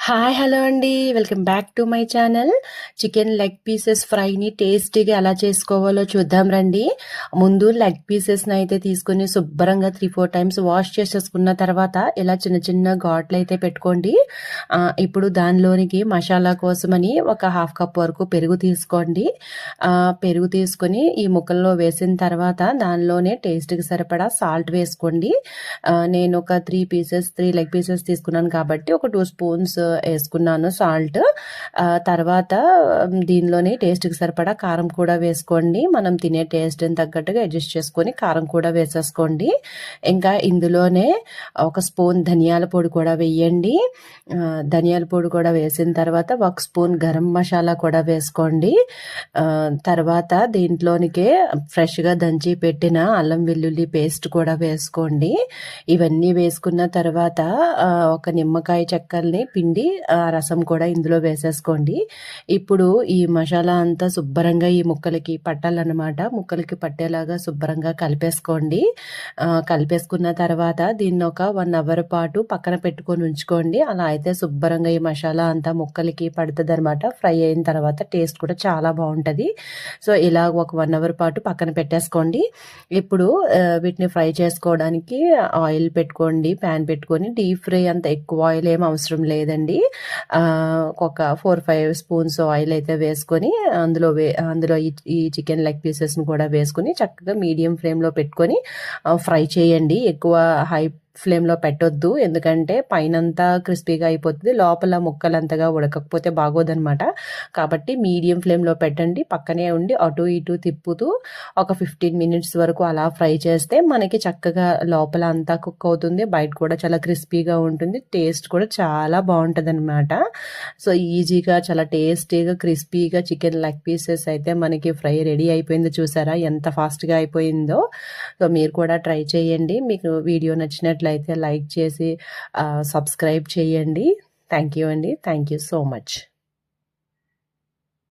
Hi hello అండి. Welcome back to my channel. Chicken leg pieces ఫ్రైని టేస్టీగా ఎలా చేసుకోవాలో చూద్దాం రండి. ముందు లెగ్ పీసెస్ని అయితే తీసుకుని శుభ్రంగా 3-4 టైమ్స్ వాష్ చేసేసుకున్న తర్వాత ఇలా చిన్న చిన్న ఘాట్లు అయితే పెట్టుకోండి. ఇప్పుడు దానిలోనికి మసాలా కోసమని ఒక 1/2 కప్ వరకు పెరుగు తీసుకోండి. పెరుగు తీసుకొని ఈ ముక్కల్లో వేసిన తర్వాత దానిలోనే టేస్ట్కి సరిపడా సాల్ట్ వేసుకోండి. నేను ఒక 3 లెగ్ పీసెస్ తీసుకున్నాను కాబట్టి ఒక 2 స్పూన్స్ వేసుకున్నాను సాల్ట్. తర్వాత దీనిలోని టేస్ట్కి సరిపడా కారం కూడా వేసుకోండి. మనం తినే టేస్ట్ని తగ్గట్టుగా అడ్జస్ట్ చేసుకొని కారం కూడా వేసేసుకోండి. ఇంకా ఇందులోనే ఒక స్పూన్ ధనియాల పొడి కూడా వేయండి. ధనియాల పొడి కూడా వేసిన తర్వాత 1 స్పూన్ గరం మసాలా కూడా వేసుకోండి. తర్వాత దీంట్లోనికే ఫ్రెష్గా దంచి పెట్టిన అల్లం వెల్లుల్లి పేస్ట్ కూడా వేసుకోండి. ఇవన్నీ వేసుకున్న తర్వాత ఒక నిమ్మకాయ చెక్కల్ని పిండి రసం కూడా ఇందులో వేసేసుకోండి. ఇప్పుడు ఈ మసాలా అంతా శుభ్రంగా ఈ ముక్కలకి పట్టాలన్నమాట. ముక్కలకి పట్టేలాగా శుభ్రంగా కలిపేసుకోండి. కలిపేసుకున్న తర్వాత దీన్ని ఒక 1 అవర్ పాటు పక్కన పెట్టుకొని ఉంచుకోండి. అలా అయితే శుభ్రంగా ఈ మసాలా అంతా ముక్కలకి పడుతుంది అనమాట. ఫ్రై అయిన తర్వాత టేస్ట్ కూడా చాలా బాగుంటుంది. సో ఇలా ఒక 1 అవర్ పాటు పక్కన పెట్టేసుకోండి. ఇప్పుడు వీటిని ఫ్రై చేసుకోవడానికి ఆయిల్ పెట్టుకోండి. ప్యాన్ పెట్టుకొని డీప్ ఫ్రై అంత ఎక్కువ ఆయిల్ ఏం అవసరం లేదండి. ఒక 4-5 స్పూన్స్ ఆయిల్ అయితే వేసుకొని అందులో ఈ చికెన్ లెగ్ పీసెస్ని కూడా వేసుకొని చక్కగా మీడియం ఫ్లేమ్లో పెట్టుకొని ఫ్రై చేయండి. ఎక్కువ హై ఫ్లేమ్లో పెట్టొద్దు, ఎందుకంటే పైనంతా క్రిస్పీగా అయిపోతుంది, లోపల ముక్కలంతగా ఉడకకపోతే బాగోదనమాట. కాబట్టి మీడియం ఫ్లేమ్లో పెట్టండి. పక్కనే ఉండి అటు ఇటు తిప్పుతూ ఒక 15 మినిట్స్ వరకు అలా ఫ్రై చేస్తే మనకి చక్కగా లోపల అంతా కుక్ అవుతుంది, బయట కూడా చాలా క్రిస్పీగా ఉంటుంది, టేస్ట్ కూడా చాలా బాగుంటుంది అనమాట. సో ఈజీగా చాలా టేస్టీగా క్రిస్పీగా చికెన్ లెగ్ పీసెస్ అయితే మనకి ఫ్రై రెడీ అయిపోయింది. చూసారా ఎంత ఫాస్ట్గా అయిపోయిందో. సో మీరు కూడా ట్రై చేయండి. మీకు వీడియో నచ్చినట్లయితే లైక్ చేసి సబ్స్క్రైబ్ చేయండి. థ్యాంక్ యూ అండి. Thank you so much.